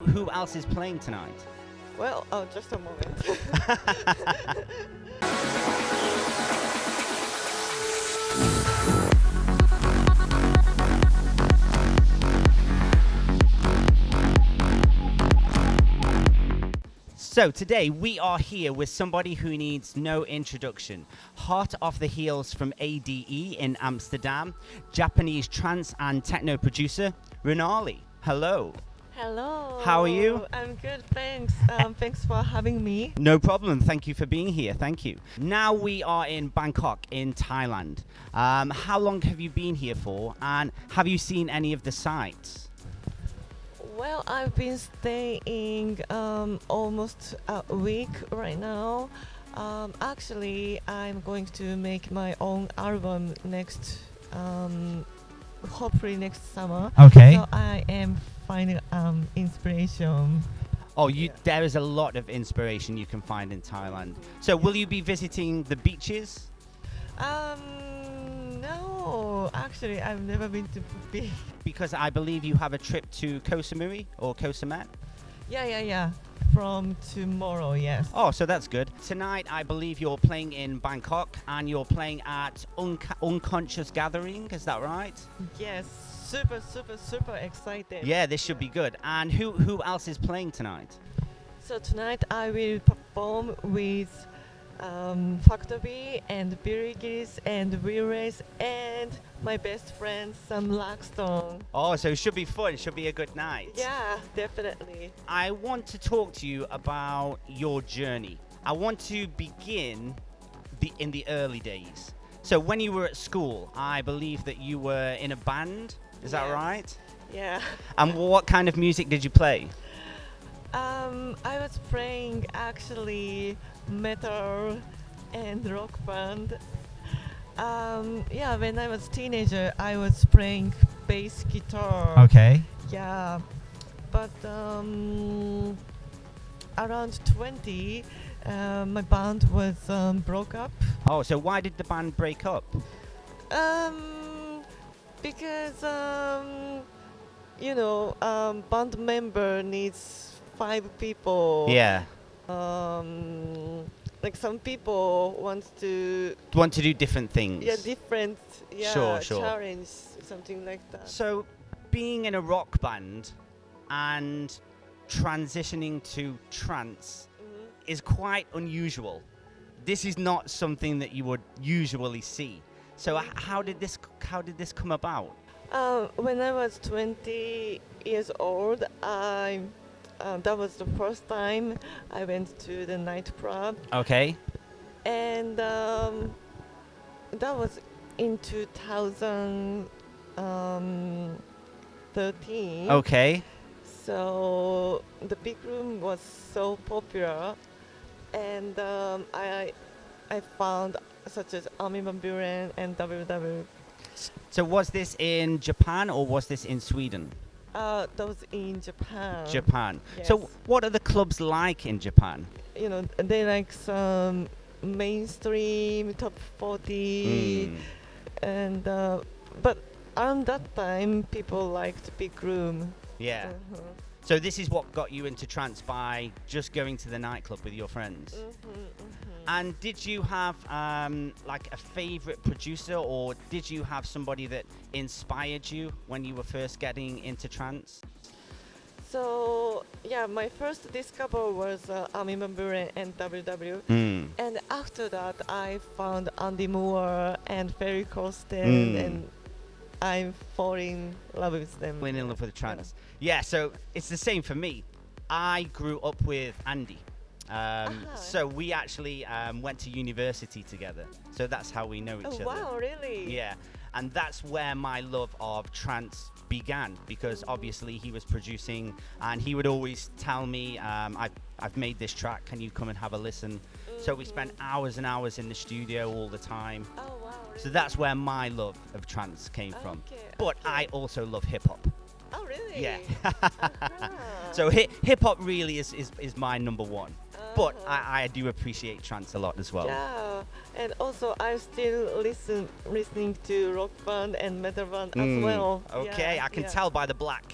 Who else is playing tonight? Well, just a moment. So today we are here with somebody who needs no introduction. Hot off the heels from ADE in Amsterdam, Japanese trance and techno producer, Rinaly. Hello. Hello. How are you? I'm good, thanks. Thanks for having me. No problem. Thank you for being here. Thank you. Now we are in Bangkok in Thailand. How long have you been here for, and have you seen any of the sights? Well, I've been staying almost a week right now. Actually, I'm going to make my own album hopefully next summer. Okay. So I am finding inspiration. Oh, Yeah. there is a lot of inspiration you can find in Thailand. So will you be visiting the beaches? No, actually, I've never been to Phuket. Because I believe you have a trip to Koh Samui or Koh Samet. Yeah. From tomorrow, yes. Oh, so that's good. Tonight, I believe you're playing in Bangkok and you're playing at Unconscious Gathering. Is that right? Yes, super excited. Yeah, this should be good. And who else is playing tonight? So tonight I will perform with Factor B and Billy Gillis and Will Race and my best friend Sam Laxton. Oh, so it should be fun. It should be a good night. Yeah, definitely. I want to talk to you about your journey. I want to begin in the early days. So when you were at school, I believe that you were in a band. Is that Yes. right? Yeah. And what kind of music did you play? I was playing actually metal and rock band. Yeah, when I was teenager, I was playing bass guitar. Okay. Yeah, but around 20, my band was broke up. Oh, so why did the band break up? Because band member needs 5 people. Yeah. Like some people want to Do different things. different Sure. challenge, something like that. So being in a rock band and transitioning to trance Mhm. is quite unusual. This is not something that you would usually see. So how did this come about? When I was 20 years old, that was the first time I went to the nightclub, Okay. and that was in 2013. Okay. So the big room was so popular, and I found such as Armin van Buuren and WW. So was this in Japan or was this in Sweden? That was in Japan. Japan. So Yes. what are the clubs like in Japan? They like some mainstream top 40, and but around that time people liked big room. Yeah. Uh-huh. So this is what got you into trance by just going to the nightclub with your friends. And did you have like a favorite producer, or did you have somebody that inspired you when you were first getting into trance? So yeah, my first discovery was Armin van Buuren and WW. And after that, I found Andy Moore and Ferry Corsten, and I'm falling in love with them. Falling in love with trance. Yeah, so it's the same for me. I grew up with Andy. So we actually went to university together. So that's how we know each other. Wow, really? Yeah, and that's where my love of trance began, because obviously he was producing and he would always tell me, I've made this track, can you come and have a listen? So we spent hours and hours in the studio all the time. Oh, wow. Really? So that's where my love of trance came from. Okay, But okay. I also love hip-hop. Oh, really? Yeah. Uh-huh. So hip-hop really is my number one. But Uh-huh. I do appreciate trance a lot as well. Yeah, and also I'm still listening to rock band and metal band as well. Okay, Yeah, I can yeah. tell by the black.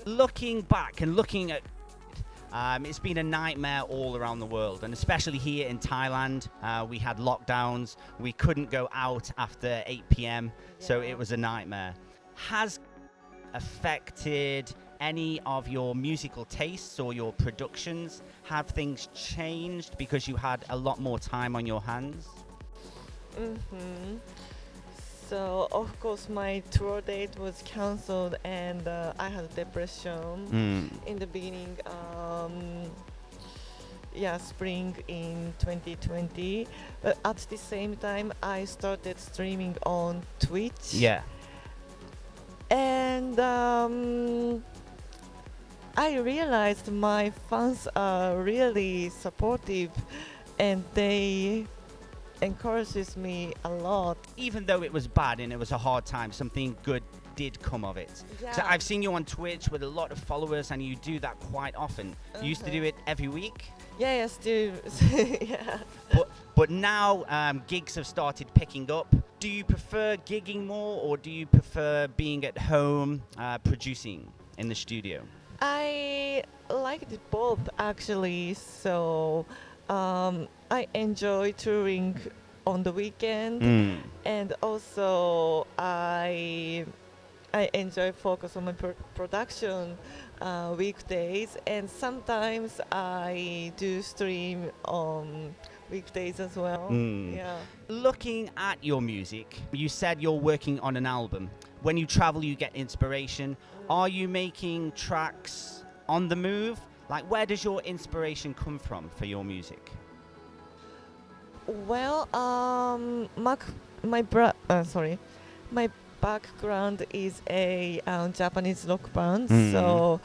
Looking back and looking at it's been a nightmare all around the world, and especially here in Thailand. We had lockdowns. We couldn't go out after 8 p.m, so it was a nightmare. Has affected any of your musical tastes or your productions? Have things changed because you had a lot more time on your hands? So of course my tour date was cancelled, and I had depression in the beginning. Spring in 2020. But at the same time, I started streaming on Twitch. Yeah. And I realized my fans are really supportive, and they encourages me a lot. Even though it was bad and it was a hard time, something good did come of it. So I've seen you on Twitch with a lot of followers, and you do that quite often. You used to do it every week? Yeah, still. Yeah. But now gigs have started picking up. Do you prefer gigging more, or do you prefer being at home producing in the studio? I liked it both, actually. So I enjoy touring on the weekend, and also I enjoy focus on my production weekdays, and sometimes I do stream on weekdays as well. Yeah. Looking at your music, you said you're working on an album. When you travel, you get inspiration. Are you making tracks on the move? Like, where does your inspiration come from for your music? Well, my background is a Japanese rock band, so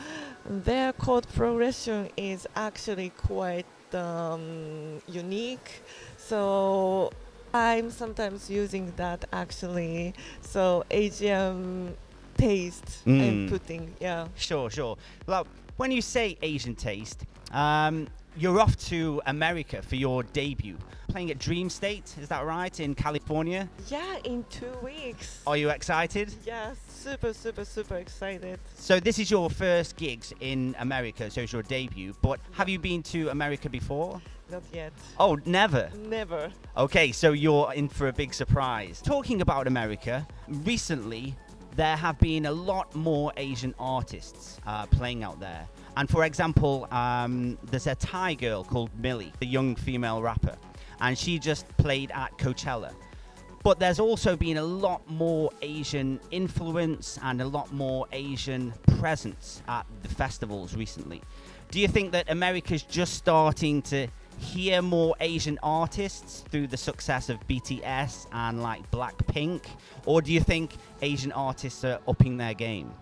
their chord progression is actually quite unique. So I'm sometimes using that, actually. So Asian taste I'm putting, yeah. Sure. Well, when you say Asian taste, you're off to America for your debut, playing at Dream State, is that right, in California? Yeah, in 2 weeks. Are you excited? Yeah, super excited. So this is your first gigs in America, so it's your debut, but have you been to America before? Not yet. Oh, never? Never. Okay, so you're in for a big surprise. Talking about America, recently there have been a lot more Asian artists playing out there. And for example, there's a Thai girl called Millie, a young female rapper, and she just played at Coachella. But there's also been a lot more Asian influence and a lot more Asian presence at the festivals recently. Do you think that America's just starting to hear more Asian artists through the success of BTS and like Blackpink? Or do you think Asian artists are upping their game?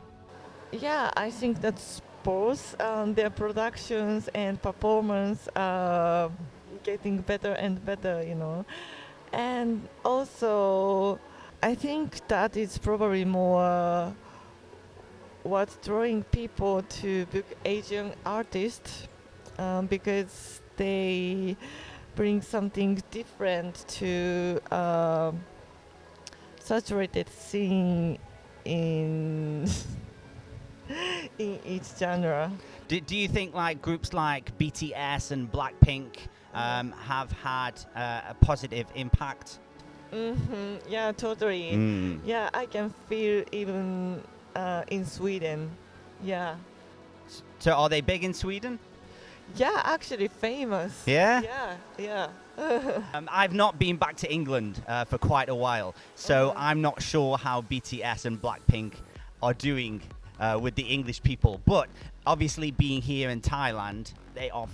Yeah, I think that's both. Their productions and performance are getting better and better, And also, I think that is probably more what's drawing people to book Asian artists, because they bring something different to saturated scene in in each genre. Do you think like groups like BTS and Blackpink have had a positive impact? Yeah, totally. Yeah, I can feel even in Sweden. Yeah. So are they big in Sweden? Yeah, actually famous. Yeah? Yeah. I've not been back to England for quite a while, so I'm not sure how BTS and Blackpink are doing with the English people. But obviously being here in Thailand, they are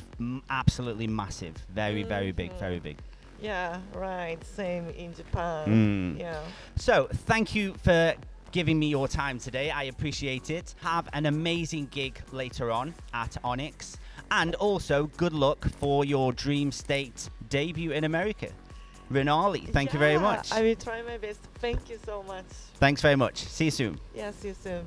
absolutely massive. Very big, very big. Yeah, right. Same in Japan. Yeah. So thank you for giving me your time today. I appreciate it. Have an amazing gig later on at Onyx. And also, good luck for your Dream State debut in America. Rinaly, thank you very much. I will try my best. Thank you so much. Thanks very much. See you soon. Yeah, see you soon.